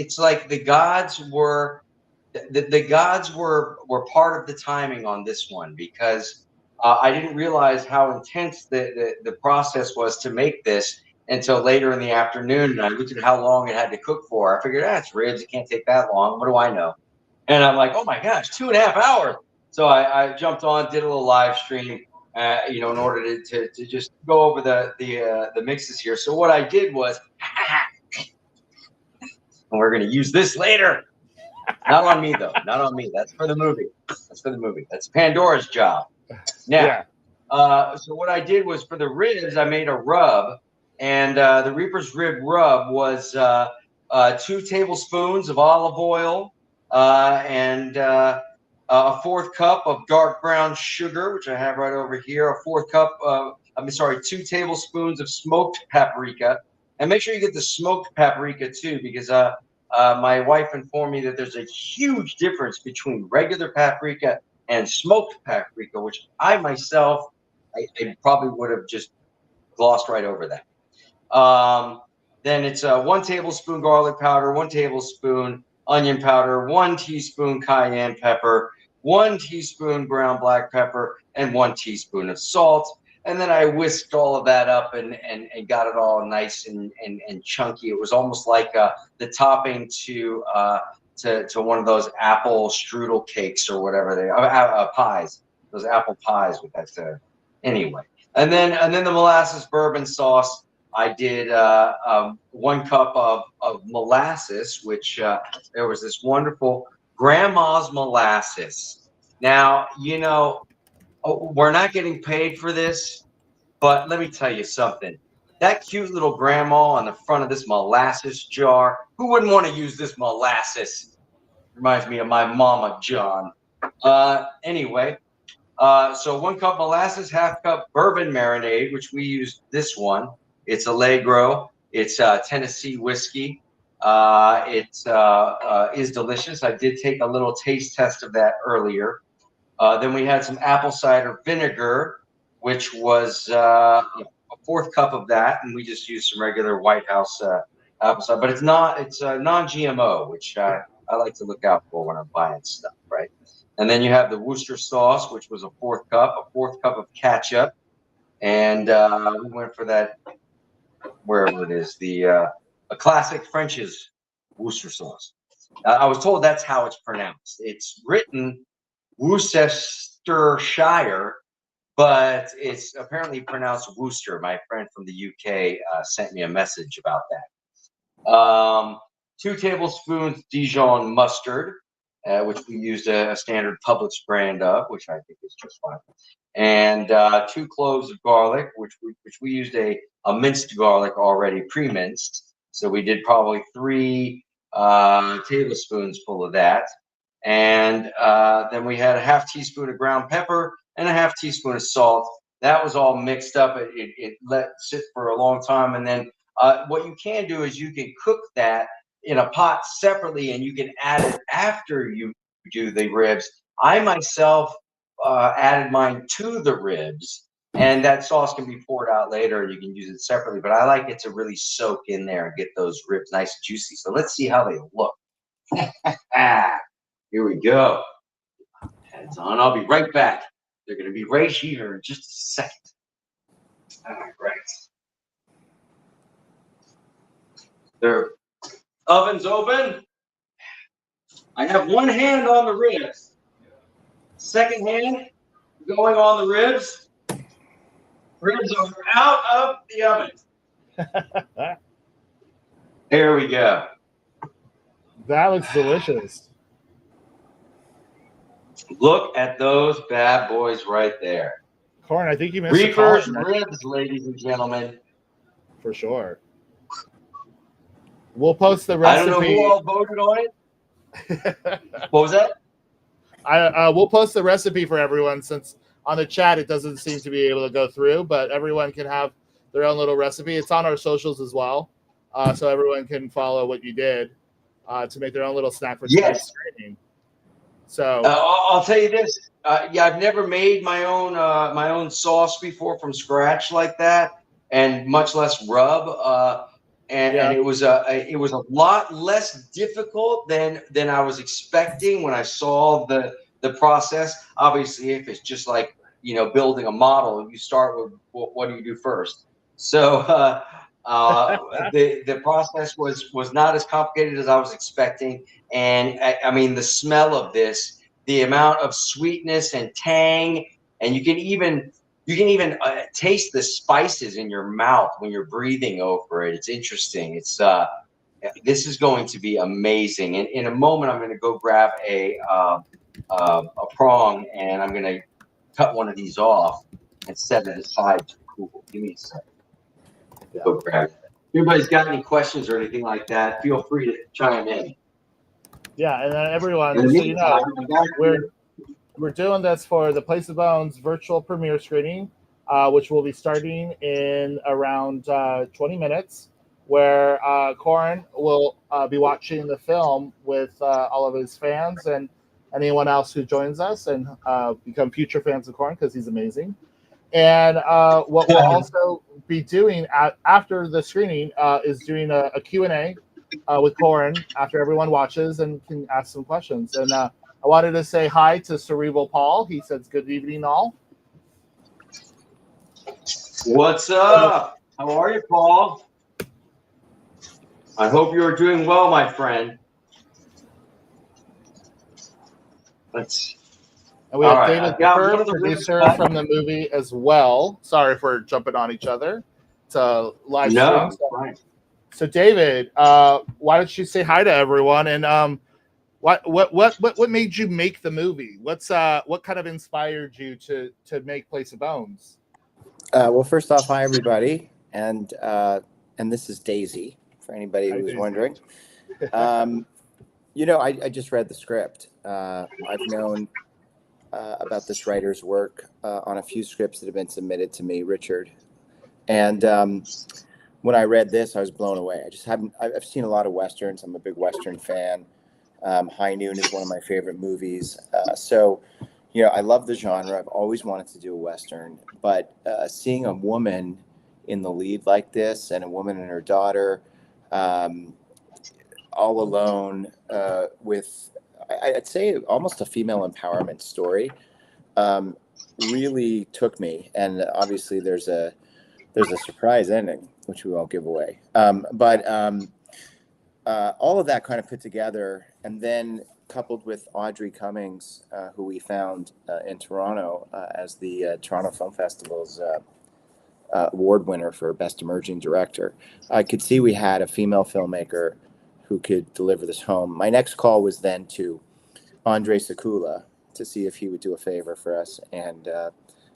it's like the gods were were part of the timing on this one, because I didn't realize how intense the process was to make this until later in the afternoon. And I looked at how long it had to cook for. I figured, it's ribs. It can't take that long. What do I know? And I'm like, oh my gosh, 2.5 hours. So I jumped on, did a little live stream, in order to just go over the mixes here. So what I did was, and we're going to use this later. Not on me, though. Not on me. That's for the movie. That's Pandora's job. Now, so what I did was, for the ribs, I made a rub. And the Reaper's Rib rub was 2 tablespoons of olive oil and a 1/4 cup of dark brown sugar, which I have right over here. A 1/4 cup of, 2 tablespoons of smoked paprika. And make sure you get the smoked paprika too, because my wife informed me that there's a huge difference between regular paprika and smoked paprika, which I myself, I probably would have just glossed right over that. Then it's 1 tablespoon garlic powder, 1 tablespoon onion powder, 1 teaspoon cayenne pepper, 1 teaspoon ground black pepper, and 1 teaspoon of salt. And then I whisked all of that up and got it all nice and chunky. It was almost like the topping to one of those apple strudel cakes or whatever they are, pies. Those apple pies with that. Anyway, and then the molasses bourbon sauce. I did 1 cup of molasses, which there was this wonderful grandma's molasses. Now, we're not getting paid for this, but let me tell you something. That cute little grandma on the front of this molasses jar, who wouldn't want to use this molasses? Reminds me of my mama, John. Anyway, so 1 cup molasses, 1/2 cup bourbon marinade, which we used this one. It's Allegro. It's Tennessee whiskey. It is delicious. I did take a little taste test of that earlier. Then we had some apple cider vinegar, which was a 1/4 cup of that, and we just used some regular White House apple cider. But it's non-GMO, which I like to look out for when I'm buying stuff, right? And then you have the Worcester sauce, which was a 1/4 cup, a 1/4 cup of ketchup, and we went for that, wherever it is, a classic French's Worcester sauce. I was told that's how it's pronounced. It's written Worcestershire, but it's apparently pronounced Worcester. My friend from the UK sent me a message about that. 2 tablespoons Dijon mustard, which we used a standard Publix brand of, which I think is just fine. And 2 cloves of garlic, which we used a minced garlic already pre-minced. So we did probably 3 tablespoons full of that. And then we had a 1/2 teaspoon of ground pepper and a 1/2 teaspoon of salt. That was all mixed up. It let sit for a long time. And then what you can do is you can cook that in a pot separately, and you can add it after you do the ribs. I myself added mine to the ribs, and that sauce can be poured out later, and you can use it separately. But I like it to really soak in there and get those ribs nice and juicy. So let's see how they look. Here we go. Heads on. I'll be right back. They're going to be right here in just a second. All right. Their oven's open. I have one hand on the ribs. Second hand going on the ribs. Ribs are out of the oven. There we go. That looks delicious. Look at those bad boys right there. Corin, I think you missed Reaper's Ribs, ladies and gentlemen. For sure. We'll post the recipe. I don't know who all voted on it. What was that? We'll post the recipe for everyone, since on the chat it doesn't seem to be able to go through, but everyone can have their own little recipe. It's on our socials as well, so everyone can follow what you did to make their own little snack for tonight's training. So I'll tell you this. Yeah, I've never made my own sauce before from scratch like that, and much less rub. and it was a lot less difficult than I was expecting when I saw the process. Obviously, if it's just like, you know, building a model, you start with what do you do first? So the process was not as complicated as I was expecting, and I mean the smell of this, the amount of sweetness and tang, and you can even taste the spices in your mouth when you're breathing over it. It's interesting. It's this is going to be amazing. And in a moment, I'm going to go grab a prong, and I'm going to cut one of these off and set it aside to cool. Give me a second. Go grab it. If anybody's got any questions or anything like that, feel free to chime in. Yeah, and everyone, so you know, we're doing this for the Place of Bones virtual premiere screening, which will be starting in around 20 minutes, where Corin will be watching the film with all of his fans and anyone else who joins us and become future fans of Corin, because he's amazing. And what we'll also be doing after the screening is doing a Q&A with Corin after everyone watches and can ask some questions. And I wanted to say hi to Cerebral Paul. He says, good evening, all. What's up? How are you, Paul? I hope you are doing well, my friend. And we have David Kerr, producer from the movie as well. Sorry for jumping on each other. It's a live stream. So David, why don't you say hi to everyone? And what made you make the movie? What kind of inspired you to make Place of Bones? Well, first off, hi everybody, and this is Daisy for anybody who was wondering. You know, I just read the script. I've known about this writer's work on a few scripts that have been submitted to me, Richard. And when I read this, I was blown away. I've seen a lot of Westerns. I'm a big Western fan. High Noon is one of my favorite movies. So, you know, I love the genre. I've always wanted to do a Western. But seeing a woman in the lead like this, and a woman and her daughter all alone with, I'd say, almost a female empowerment story, really took me. And obviously there's a surprise ending, which we won't give away. But all of that kind of put together, and then coupled with Audrey Cummings, who we found in Toronto as the Toronto Film Festival's award winner for Best Emerging Director, I could see we had a female filmmaker who could deliver this home. My next call was then to Andrei Sakula to see if he would do a favor for us and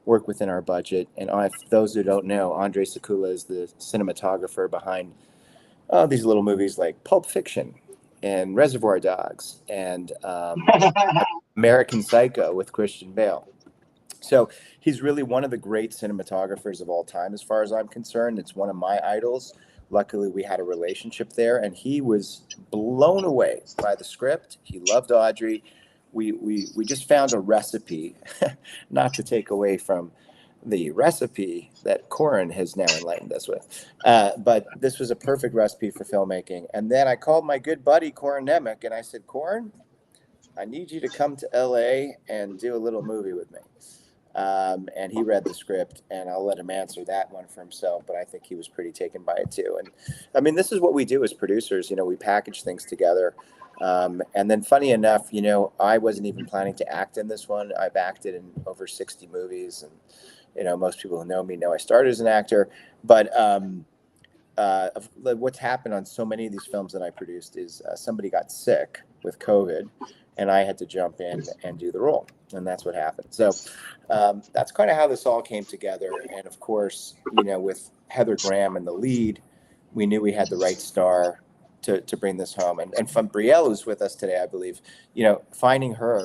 work within our budget. And if those who don't know, Andrei Sakula is the cinematographer behind these little movies like Pulp Fiction and Reservoir Dogs and American Psycho with Christian Bale. So he's really one of the great cinematographers of all time, as far as I'm concerned. It's one of my idols. Luckily, we had a relationship there, and he was blown away by the script. He loved Audrey. We just found a recipe, not to take away from the recipe that Corin has now enlightened us with. But this was a perfect recipe for filmmaking. And then I called my good buddy, Corin Nemec, and I said, Corin, I need you to come to LA and do a little movie with me. And he read the script, and I'll let him answer that one for himself, but I think he was pretty taken by it too. And I mean, this is what we do as producers. You know, we package things together. And then funny enough, you know, I wasn't even planning to act in this one. I've acted in over 60 movies, and, you know, most people who know me know I started as an actor. But what's happened on so many of these films that I produced is somebody got sick with COVID, and I had to jump in and do the role. And that's what happened. So that's kind of how this all came together. And of course, you know, with Heather Graham in the lead, we knew we had the right star to bring this home. And from Brielle, who's with us today, I believe, you know, finding her,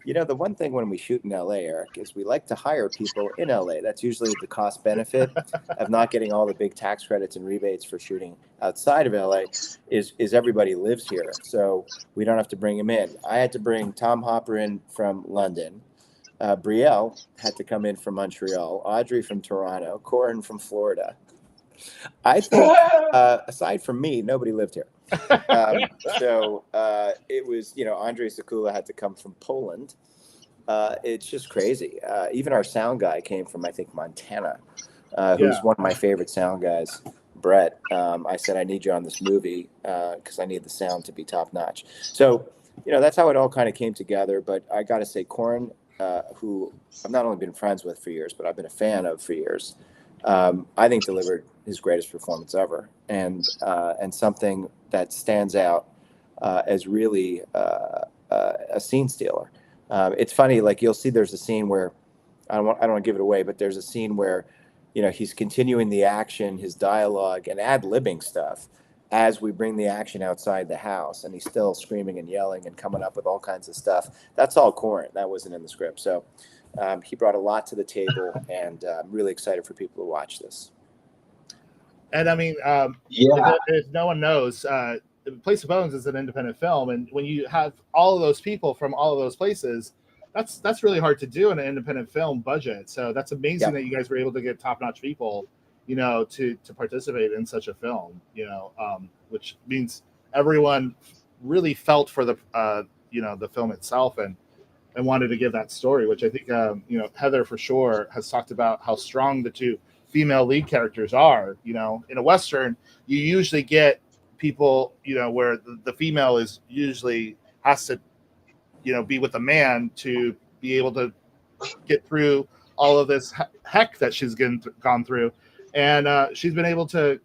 you know, the one thing when we shoot in LA, Eric, is we like to hire people in LA. That's usually the cost benefit of not getting all the big tax credits and rebates for shooting outside of LA is everybody lives here. So we don't have to bring them in. I had to bring Tom Hopper in from London. Brielle had to come in from Montreal, Audrey from Toronto, Corin from Florida. I think aside from me, nobody lived here. So it was, Andrei Sekula had to come from Poland. It's just crazy. Even our sound guy came from, I think, Montana, who's one of my favorite sound guys, Brett. I said, I need you on this movie because I need the sound to be top notch. So, that's how it all kind of came together. But I got to say, Corin, who I've not only been friends with for years, but I've been a fan of for years, I think delivered his greatest performance ever, and something that stands out as really a scene stealer. It's funny, like you'll see, there's a scene where I don't want to give it away, but there's a scene where he's continuing the action, his dialogue, and ad-libbing stuff as we bring the action outside the house, and he's still screaming and yelling and coming up with all kinds of stuff. That's all Corin. That wasn't in the script. So he brought a lot to the table, and I'm really excited for people to watch this. And I mean, if no one knows, Place of Bones is an independent film, and when you have all of those people from all of those places, that's really hard to do in an independent film budget. So that's amazing that you guys were able to get top-notch people, to participate in such a film, which means everyone really felt for the the film itself and wanted to give that story, which I think Heather for sure has talked about how strong the two female lead characters are. In a Western, you usually get people, where the female is usually has to, be with a man to be able to get through all of this heck that she's gone through. And she's been able to,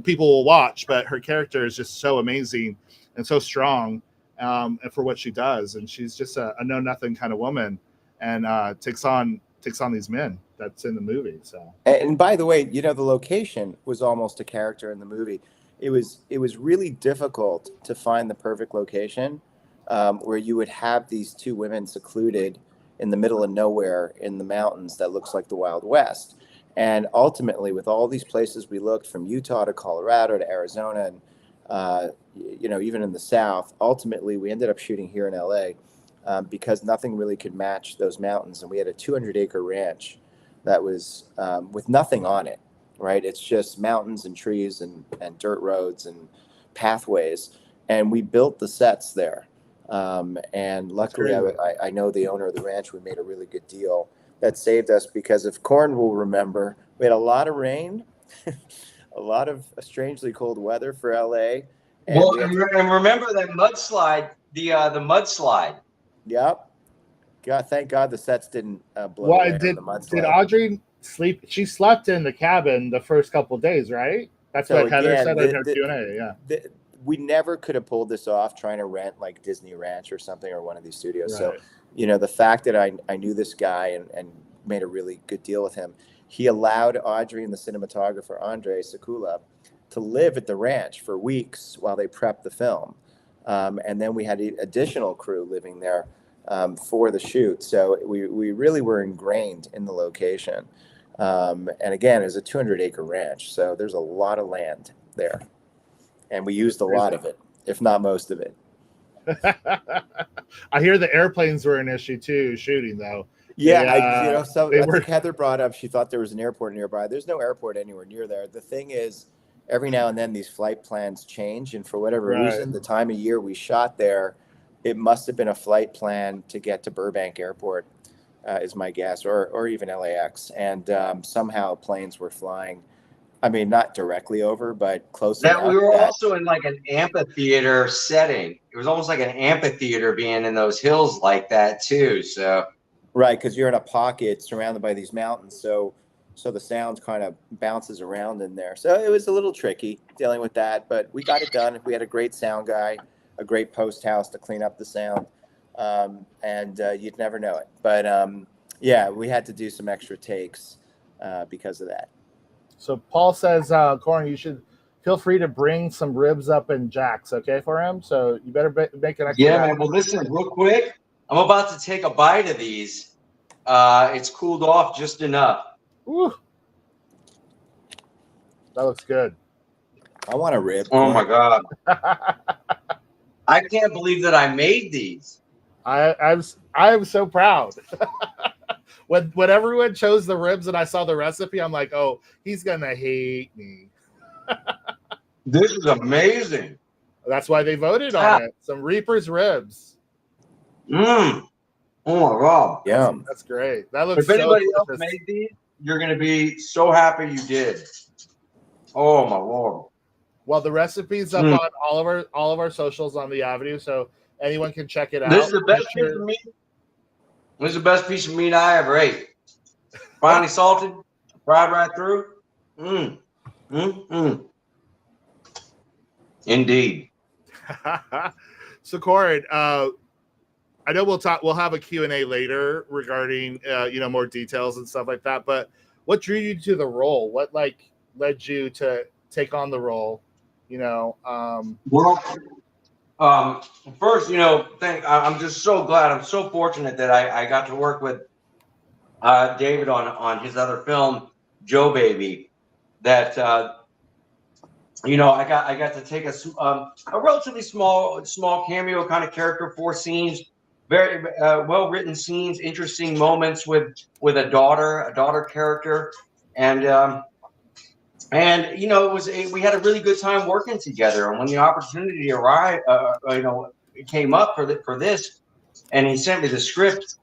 people will watch, but her character is just so amazing and so strong for what she does. And she's just a know-nothing kind of woman, and takes on these men that's in the movie. So, and by the way, the location was almost a character in the movie. It was really difficult to find the perfect location where you would have these two women secluded in the middle of nowhere in the mountains that looks like the Wild West. And ultimately, with all these places we looked, from Utah to Colorado to Arizona, and even in the South, ultimately we ended up shooting here in LA because nothing really could match those mountains. And we had a 200-acre ranch that was with nothing on it, right? It's just mountains and trees and dirt roads and pathways. And we built the sets there. And luckily, I know the owner of the ranch. We made a really good deal that saved us, because if Corin will remember, we had a lot of rain, a lot of strangely cold weather for LA. And remember that mudslide, the mudslide. Yep. God, thank God the sets didn't blow away did the mudslide. Did Audrey sleep? She slept in the cabin the first couple of days, right? That's what Heather said in her Q&A. Yeah. We never could have pulled this off trying to rent like Disney Ranch or something, or one of these studios. Right. So, the fact that I knew this guy and made a really good deal with him, he allowed Audrey and the cinematographer, Andrei Sekula, to live at the ranch for weeks while they prepped the film. And then we had additional crew living there for the shoot. So we really were ingrained in the location. And again, it was a 200-acre ranch. So there's a lot of land there. And we used a lot of it, if not most of it. I hear the airplanes were an issue too, shooting though. Yeah, I think Heather brought up, she thought there was an airport nearby. There's no airport anywhere near there. The thing is, every now and then these flight plans change, and for whatever reason, the time of year we shot there, it must have been a flight plan to get to Burbank Airport, is my guess, or even LAX. And somehow planes were flying. I mean, not directly over, but close enough. We were also in like an amphitheater setting. It was almost like an amphitheater being in those hills like that too. So right, because you're in a pocket surrounded by these mountains, so the sound kind of bounces around in there. So it was a little tricky dealing with that, but we got it done. We had a great sound guy, a great post house to clean up the sound, and you'd never know it. But we had to do some extra takes because of that. So Paul says, Corin, you should feel free to bring some ribs up in Jack's, okay, for him. So you better make an extra. Yeah, man. Well, listen, real quick, I'm about to take a bite of these. It's cooled off just enough. Woo. That looks good. I want a rib. Oh my God. I can't believe that I made these. I'm so proud. when everyone chose the ribs and I saw the recipe, I'm like, oh, he's gonna hate me. This is amazing. That's why they voted on it. Some Reaper's ribs. Oh my god. Yum. That's great. That looks If anybody so else made these, you're gonna be so happy you did. Oh my lord. Well, the recipe's up on all of our socials on the Avenue, so anyone can check it out. This is the best piece of meat. This is the best piece of meat I ever ate. Finely salted, fried right through. Indeed. So, Corin, I know we'll have a Q&A later regarding more details and stuff like that, but what drew you to the role? What led you to take on the role? First, I'm just so glad. I'm so fortunate that I got to work with David on his other film, Joe Baby. That I got to take a relatively small cameo kind of character, 4 scenes, very well written scenes, interesting moments with a daughter character, and we had a really good time working together. And when the opportunity arrived, it came up for this, and he sent me the script.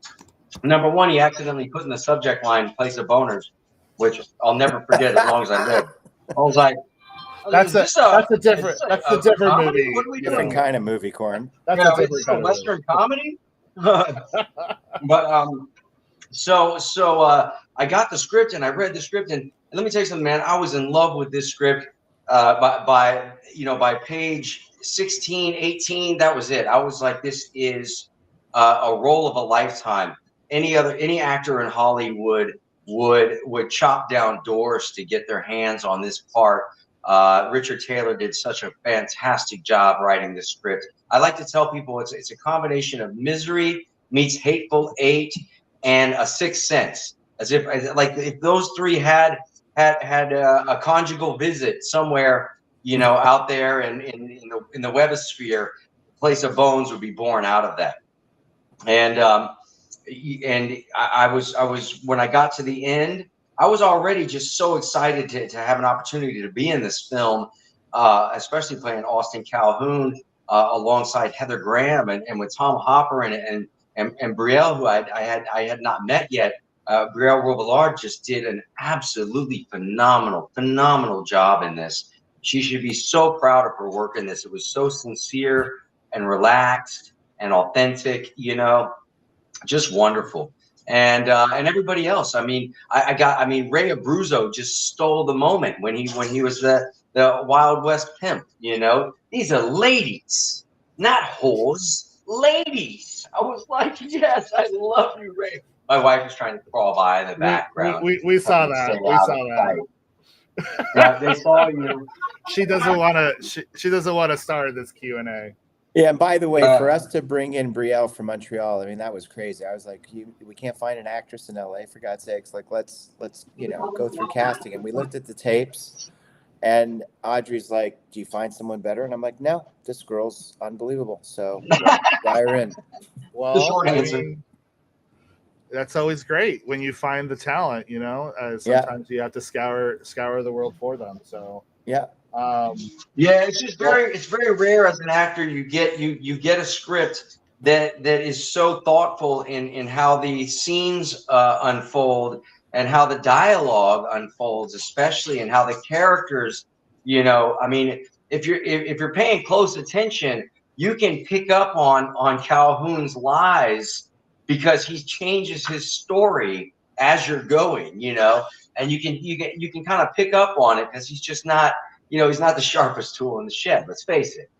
Number one, he accidentally put in the subject line "place of boners," which I'll never forget as long as I live. I was like, that's a different movie. What are we Different doing? kind of movie, Corin. That's a different kind of Western comedy. But so I got the script and I read the script, and let me tell you something, man. I was in love with this script by page 16, 18. That was it. I was like, this is a role of a lifetime. Any actor in Hollywood would chop down doors to get their hands on this part. Richard Taylor did such a fantastic job writing this script. I like to tell people it's a combination of Misery meets Hateful Eight and A Sixth Sense. As if those three had a conjugal visit somewhere, out there in the webosphere, Place of Bones would be born out of that. And I was when I got to the end, I was already just so excited to have an opportunity to be in this film, especially playing Austin Calhoun alongside Heather Graham and with Tom Hopper and Brielle, who I had not met yet. Brielle Robillard just did an absolutely phenomenal job in this. She should be so proud of her work in this. It was so sincere and relaxed and authentic, just wonderful. And everybody else. I mean, Ray Abruzzo just stole the moment when he was the Wild West pimp. These are ladies, not whores, ladies. I was like, yes, I love you, Ray. My wife was trying to crawl by in the background. We saw that. We saw that. Yeah, they saw you. She doesn't want to. She doesn't want to start this Q&A. Yeah, and by the way, for us to bring in Brielle from Montreal, I mean, that was crazy. I was like, we can't find an actress in LA, for God's sakes. Like, let's go through casting. And we looked at the tapes, and Audrey's like, do you find someone better? And I'm like, no, this girl's unbelievable. So fly her in. Well, that's always great when you find the talent, sometimes you have to scour the world for them. So yeah. It's very rare as an actor you get a script that is so thoughtful in how the scenes unfold and how the dialogue unfolds, especially, and how the characters, if you're paying close attention, you can pick up on Calhoun's lies because he changes his story as you're going, and you can kind of pick up on it because he's just not. He's not the sharpest tool in the shed. Let's face it.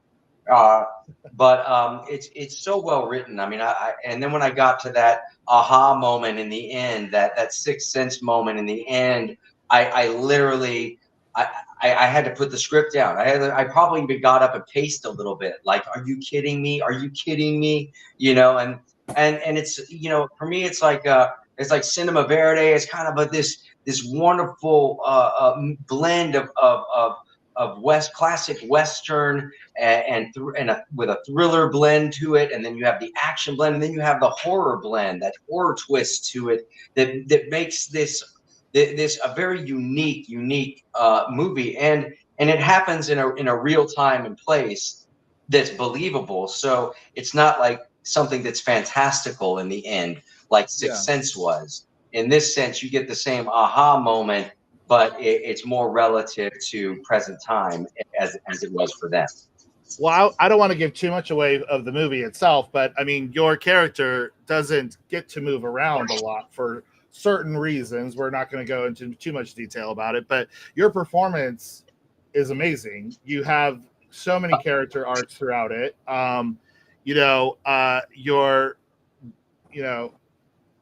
But it's so well written. I mean, and then when I got to that aha moment in the end, that Sixth Sense moment in the end, I literally had to put the script down. I probably even got up and paced a little bit. Like, are you kidding me? Are you kidding me? And it's for me it's like cinema verde. It's kind of this wonderful blend of classic Western with a thriller blend to it, and then you have the action blend, and then you have the horror blend, that horror twist to it that makes this a very unique movie, and it happens in a real time and place that's believable. So it's not like something that's fantastical in the end, like Sixth Sense was. In this sense, you get the same aha moment, but it's more relative to present time as it was for them. Well, I don't want to give too much away of the movie itself, but I mean, your character doesn't get to move around a lot for certain reasons. We're not going to go into too much detail about it, but your performance is amazing. You have so many character arcs throughout it. You're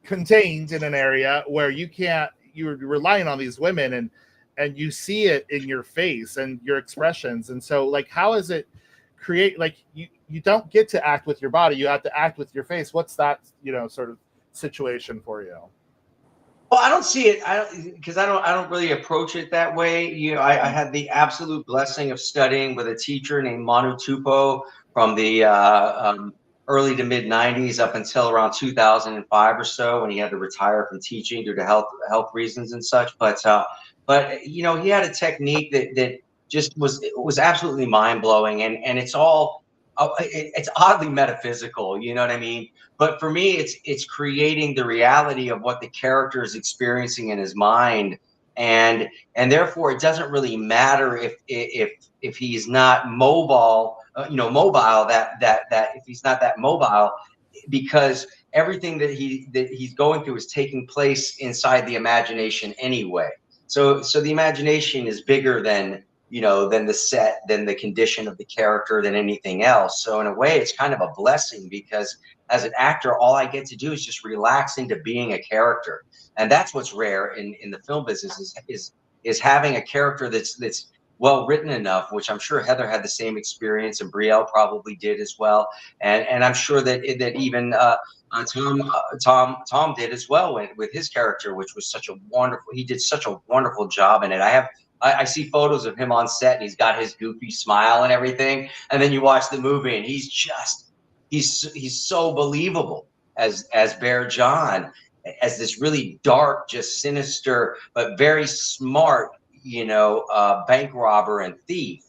contained in an area where you're relying on these women, and you see it in your face and your expressions. And so, like, how is it create, like, you don't get to act with your body, you have to act with your face? What's that, sort of situation for you? Well, I don't see it. Because I don't really approach it that way. I had the absolute blessing of studying with a teacher named Manu Tupou from the early to mid '90s up until around 2005 or so, when he had to retire from teaching due to health reasons and such. But he had a technique that just was absolutely mind blowing, and it's oddly metaphysical. You know what I mean? But for me, it's creating the reality of what the character is experiencing in his mind, and therefore it doesn't really matter if he's not mobile. That if he's not that mobile, because everything that he's going through is taking place inside the imagination anyway. So the imagination is bigger than the set, than the condition of the character, than anything else. So in a way, it's kind of a blessing, because as an actor, all I get to do is just relax into being a character. And that's what's rare in the film business, is having a character that's well written enough, which I'm sure Heather had the same experience, and Brielle probably did as well. And I'm sure that even Tom did as well with his character, which was he did such a wonderful job in it. I see photos of him on set, and he's got his goofy smile and everything. And then you watch the movie, and he's so believable as Bear John, as this really dark, just sinister, but very smart, bank robber and thief.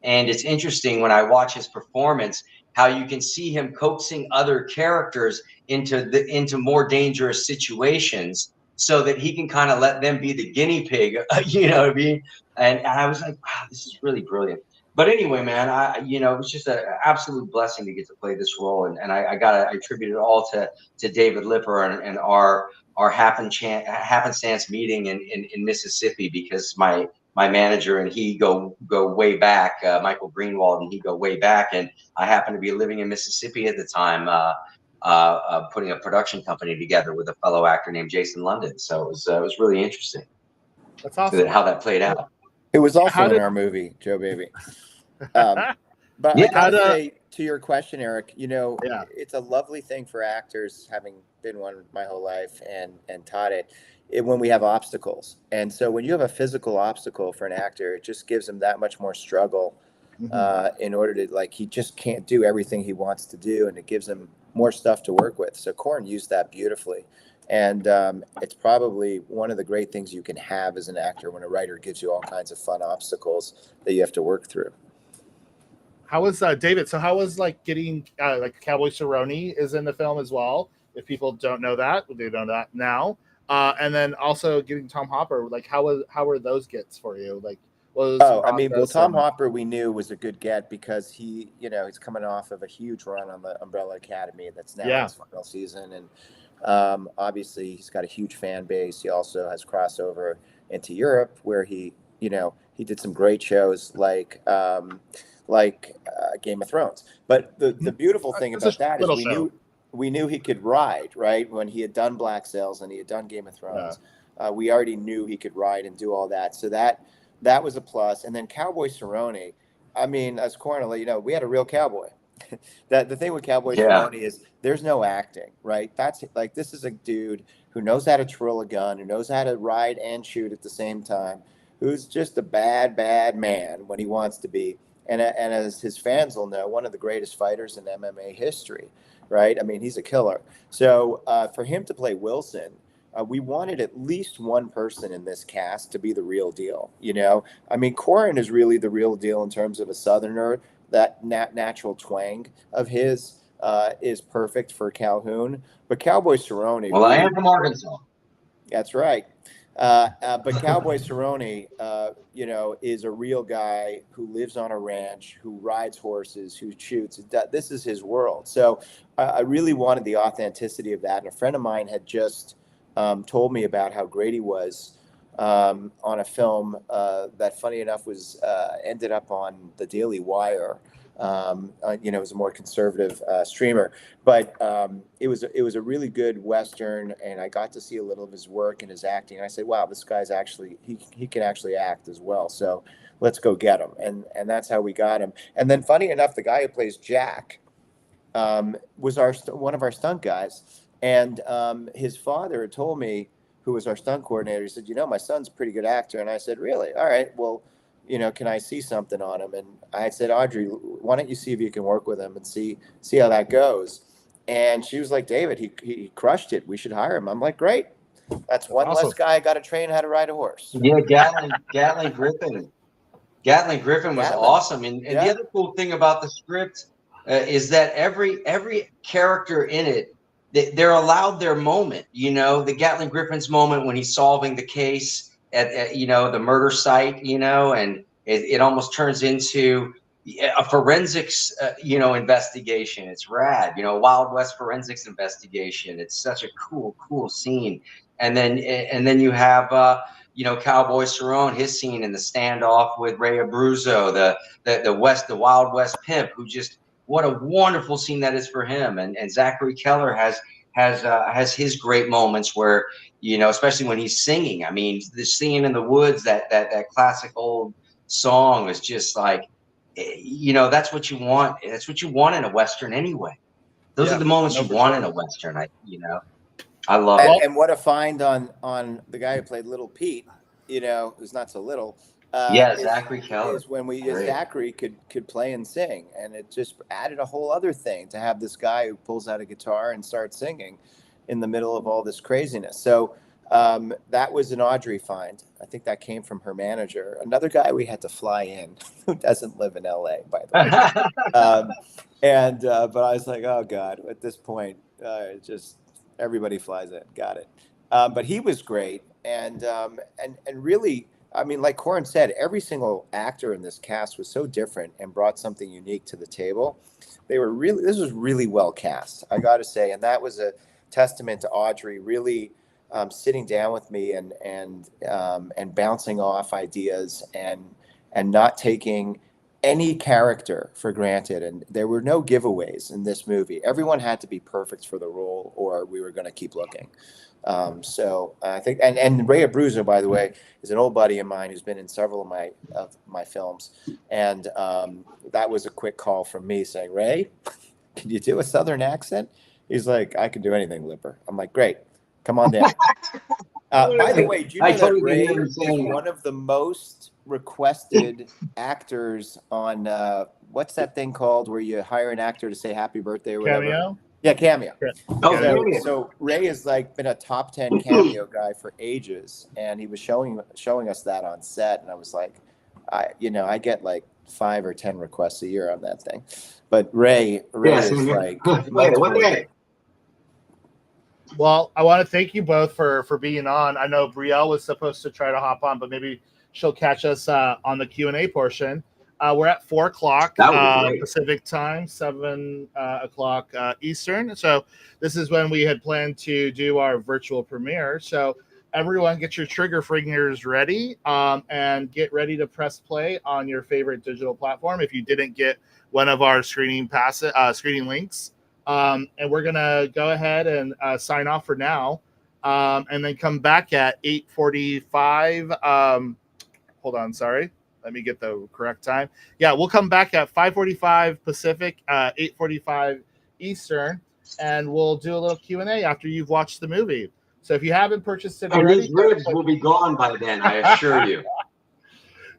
And it's interesting when I watch his performance, how you can see him coaxing other characters into more dangerous situations, so that he can kind of let them be the guinea pig, you know what I mean? And I was like, wow, this is really brilliant. But anyway, man, it was just an absolute blessing to get to play this role, and I attribute it all to David Lipper and our happenstance meeting in Mississippi, because my manager and he go way back, Michael Greenwald and he go way back, and I happened to be living in Mississippi at the time, putting a production company together with a fellow actor named Jason London. So it was really interesting. That's awesome. How that played out. It was also in our movie, Joe Baby. But yeah, I gotta say, to your question, Eric, it's a lovely thing for actors, having been one my whole life and taught it, when we have obstacles. And so when you have a physical obstacle for an actor, it just gives him that much more struggle in order to, like, he just can't do everything he wants to do, and it gives him more stuff to work with. So Corin used that beautifully. And it's probably one of the great things you can have as an actor, when a writer gives you all kinds of fun obstacles that you have to work through. How was David? So how was getting Cowboy Cerrone is in the film as well? If people don't know that, they know that now. And then also getting Tom Hopper, how were those gets for you? Tom Hopper we knew was a good get, because he's coming off of a huge run on the Umbrella Academy that's now in his final season, and obviously he's got a huge fan base. He also has crossover into Europe, where he did some great shows like Game of Thrones. But the beautiful thing about that is we knew he could ride, right? When he had done Black Sails and he had done Game of Thrones, we already knew he could ride and do all that. So that was a plus. And then Cowboy Cerrone, as Corin will let you know, we had a real cowboy. The thing with Cowboy Cerrone is there's no acting, right? That's this is a dude who knows how to twirl a gun, who knows how to ride and shoot at the same time, who's just a bad man when he wants to be. And as his fans will know, one of the greatest fighters in MMA history, right? I mean, he's a killer. So for him to play Wilson, we wanted at least one person in this cast to be the real deal. You know, I mean, Corin is really the real deal in terms of a Southerner. That natural twang of his is perfect for Calhoun. But Cowboy Cerrone. Well, I am from Arkansas. That's right. But Cowboy Cerrone, you know, is a real guy who lives on a ranch, who rides horses, who shoots. This is his world. So I really wanted the authenticity of that. And a friend of mine had just told me about how great he was on a film that, funny enough, was ended up on the Daily Wire. You know, it was a more conservative streamer, but it was a really good Western, and I got to see a little of his work and his acting. And I said, wow, this guy's actually he can actually act as well. So let's go get him, and that's how we got him. And then, funny enough, the guy who plays Jack was one of our stunt guys, and his father told me, who was our stunt coordinator, he said, you know, my son's a pretty good actor. And I said, really? All right, well, you know, can I see something on him? And I said, Audrey, why don't you see if you can work with him and see how that goes? And she was like, David, he crushed it. We should hire him. I'm like, great. That's one less guy I got to train how to ride a horse. Yeah, Gatling Griffin. Gatling Griffin was awesome. And the other cool thing about the script is that every character in it, they're allowed their moment. You know, the Gatling Griffin's moment when he's solving the case at you know, the murder site, you know, and it almost turns into a forensics you know, investigation. It's rad, you know, Wild West forensics investigation. It's such a cool scene. And then you have you know, Cowboy Cerrone, his scene in the standoff with Ray Abruzzo, the Wild West pimp, who just, what a wonderful scene that is for him. And Zachary Keller has his great moments where, you know, especially when he's singing. I mean, the Singing in the Woods, that classic old song is just like, you know, that's what you want. That's what you want in a Western anyway. Those are the moments you want in a Western. You know, I love it. And what a find on the guy who played Little Pete, you know, who's not so little. Zachary Keller. Is when Zachary could play and sing, and it just added a whole other thing to have this guy who pulls out a guitar and starts singing in the middle of all this craziness. So that was an Audrey find. I think that came from her manager. Another guy we had to fly in who doesn't live in LA, by the way. But I was like, oh God, at this point, just everybody flies in. Got it. But he was great, and really. I mean, like Corin said, every single actor in this cast was so different and brought something unique to the table. This was really well cast, I got to say. And that was a testament to Audrey really sitting down with me and bouncing off ideas and not taking any character for granted. And there were no giveaways in this movie. Everyone had to be perfect for the role, or we were going to keep looking. So I think, and Ray Abruzzo, by the way, is an old buddy of mine who's been in several of my films, and that was a quick call from me saying, Ray, can you do a Southern accent? He's like, I can do anything, Lipper. I'm like, great, come on down. By the way, do you know that Ray is one of the most requested actors on what's that thing called where you hire an actor to say happy birthday or whatever? Cameo? Yeah, Cameo. Oh, so Ray has like been a top 10 cameo guy for ages, and he was showing us that on set, and I was like, I get like 5 or 10 requests a year on that thing, but Ray is like, what day? Well, I want to thank you both for being on. I know Brielle was supposed to try to hop on, but maybe she'll catch us on the Q&A portion. We're at 4 o'clock Pacific time, 7 o'clock Eastern. So this is when we had planned to do our virtual premiere. So everyone get your trigger fingers ready and get ready to press play on your favorite digital platform if you didn't get one of our screening links. And we're going to go ahead and sign off for now and then come back at 8:45. Hold on, sorry. Let me get the correct time. Yeah, we'll come back at 5:45 Pacific, 8:45 Eastern, and we'll do a little Q&A after you've watched the movie. So if you haven't purchased it already, these ribs will be gone by then, I assure you.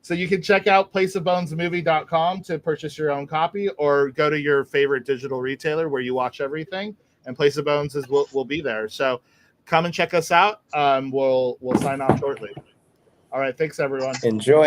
So you can check out placeofbonesmovie.com to purchase your own copy, or go to your favorite digital retailer where you watch everything, and Place of Bones will be there. So come and check us out. We'll sign off shortly. All right. Thanks, everyone. Enjoy.